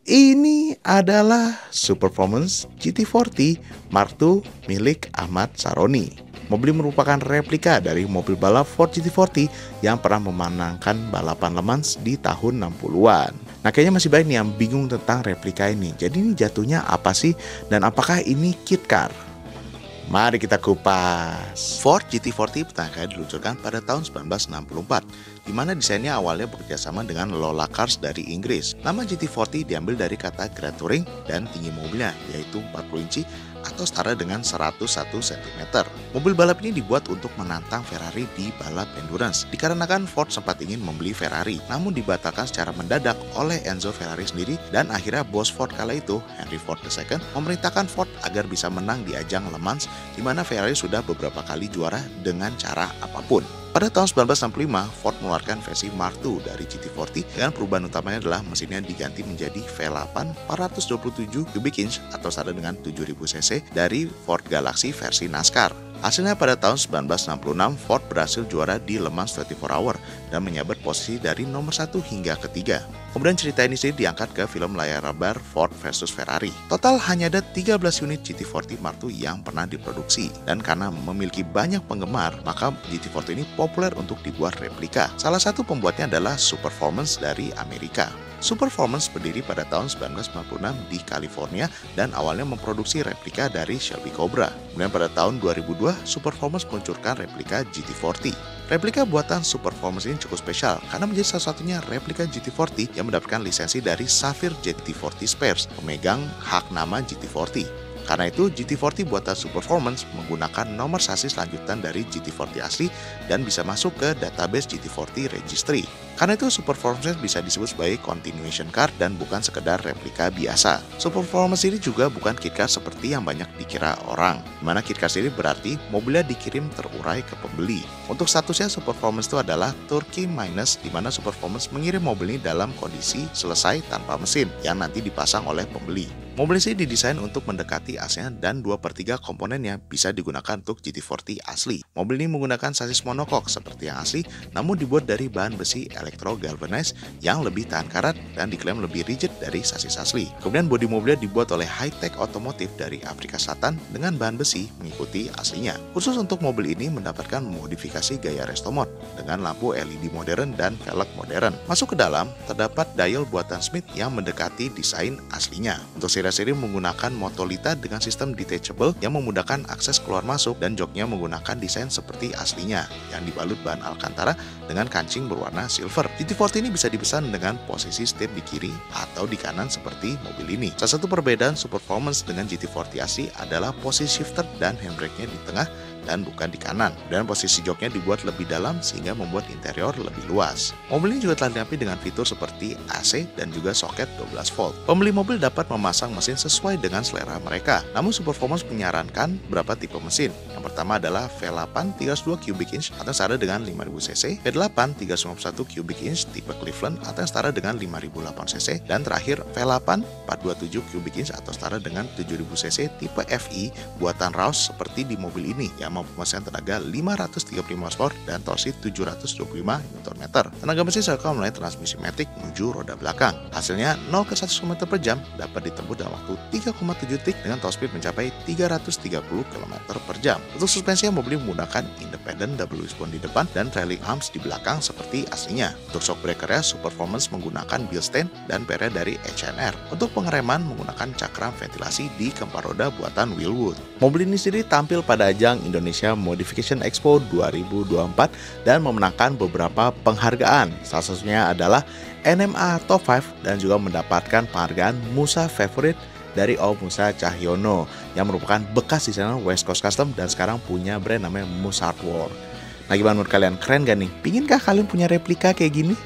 Ini adalah Super Performance GT40 Mark II milik Ahmad Saroni. Mobil ini merupakan replika dari mobil balap Ford GT40 yang pernah memenangkan balapan Le Mans di tahun 60-an. Nah, kayaknya masih banyak nih yang bingung tentang replika ini. Jadi ini jatuhnya apa sih? Dan apakah ini kit car? Mari kita kupas. Ford GT40 pertama kali diluncurkan pada tahun 1964, di mana desainnya awalnya bekerjasama dengan Lola Cars dari Inggris. Nama GT40 diambil dari kata Grand Touring dan tinggi mobilnya, yaitu 40 inci atau setara dengan 101 cm. Mobil balap ini dibuat untuk menantang Ferrari di balap endurance. Dikarenakan Ford sempat ingin membeli Ferrari, namun dibatalkan secara mendadak oleh Enzo Ferrari sendiri, dan akhirnya bos Ford kala itu, Henry Ford II, memerintahkan Ford agar bisa menang di ajang Le Mans, di mana Ferrari sudah beberapa kali juara dengan cara apapun. Pada tahun 1965, Ford mengeluarkan versi Mark II dari GT40 dengan perubahan utamanya adalah mesinnya diganti menjadi V8 427 cubic inch atau sama dengan 7000 cc dari Ford Galaxy versi NASCAR. Hasilnya pada tahun 1966, Ford berhasil juara di Le Mans 24 Hour dan menyabat posisi dari nomor 1 hingga ketiga. Kemudian cerita ini sendiri diangkat ke film layar lebar Ford versus Ferrari. Total hanya ada 13 unit GT40 Mark II yang pernah diproduksi. Dan karena memiliki banyak penggemar, maka GT40 ini populer untuk dibuat replika. Salah satu pembuatnya adalah Super Performance dari Amerika. Super Performance berdiri pada tahun 1996 di California dan awalnya memproduksi replika dari Shelby Cobra. Kemudian pada tahun 2002, Super Performance meluncurkan replika GT40. Replika buatan Super Performance ini cukup spesial karena menjadi salah satunya replika GT40 yang mendapatkan lisensi dari Saphir GT40 Spares, pemegang hak nama GT40. Karena itu, GT40 buatan Super Performance menggunakan nomor sasis lanjutan dari GT40 asli dan bisa masuk ke database GT40 Registry. Karena itu, Super Performance bisa disebut sebagai continuation car dan bukan sekedar replika biasa. Super Performance ini juga bukan kit car seperti yang banyak dikira orang, dimana kit car sendiri berarti mobilnya dikirim terurai ke pembeli. Untuk statusnya, Super Performance itu adalah Turkey minus, di mana Super Performance mengirim mobil ini dalam kondisi selesai tanpa mesin yang nanti dipasang oleh pembeli. Mobil ini didesain untuk mendekati aslinya dan 2/3 komponennya bisa digunakan untuk GT40 asli. Mobil ini menggunakan sasis monocoque seperti yang asli, namun dibuat dari bahan besi elektro galvanized yang lebih tahan karat dan diklaim lebih rigid dari sasis asli. Kemudian bodi mobilnya dibuat oleh high-tech otomotif dari Afrika Selatan dengan bahan besi mengikuti aslinya. Khusus untuk mobil ini mendapatkan modifikasi gaya resto mode dengan lampu LED modern dan velg modern. Masuk ke dalam, terdapat dial buatan Smith yang mendekati desain aslinya. Untuk seri menggunakan Motolita dengan sistem detachable yang memudahkan akses keluar masuk, dan joknya menggunakan desain seperti aslinya yang dibalut bahan alcantara dengan kancing berwarna silver. GT40 ini bisa dipesan dengan posisi setir di kiri atau di kanan seperti mobil ini. Salah satu perbedaan Super Performance dengan GT40 asli adalah posisi shifter dan handbrake-nya di tengah dan bukan di kanan, dan posisi joknya dibuat lebih dalam sehingga membuat interior lebih luas. Mobil ini juga telah dilengkapi dengan fitur seperti AC dan juga soket 12 volt. Pembeli mobil dapat memasang mesin sesuai dengan selera mereka. Namun Super Performance menyarankan beberapa tipe mesin. Yang pertama adalah V8 302 cubic inch atau setara dengan 5000 cc, V8 351 cubic inch tipe Cleveland atau setara dengan 5008 cc, dan terakhir V8 427 cubic inch atau setara dengan 7000 cc tipe FI buatan Roush seperti di mobil ini yang mampu menghasilkan tenaga 535 horsepower dan torsi 725 Nm. Tenaga mesin serta mulai transmisi matic menuju roda belakang. Hasilnya 0 ke 100 km per jam dapat ditempuh dalam waktu 3,7 detik dengan top speed mencapai 330 km per jam. Untuk suspensinya, mobil menggunakan independent double wishbone di depan dan trailing arms di belakang seperti aslinya. Untuk shock breaker-nya, Super Performance menggunakan Bilstein dan pernya dari H&R. Untuk pengereman menggunakan cakram ventilasi di keempat roda buatan Wilwood. Mobil ini sendiri tampil pada ajang Indonesia Modification Expo 2024 dan memenangkan beberapa penghargaan. Salah satunya adalah NMA Top 5 dan juga mendapatkan penghargaan Musa Favorite dari Om Musa Cahyono yang merupakan bekas desainer West Coast Custom dan sekarang punya brand namanya Musa Artwork. Nah, gimana menurut kalian? Keren gak nih? Pinginkah kalian punya replika kayak gini?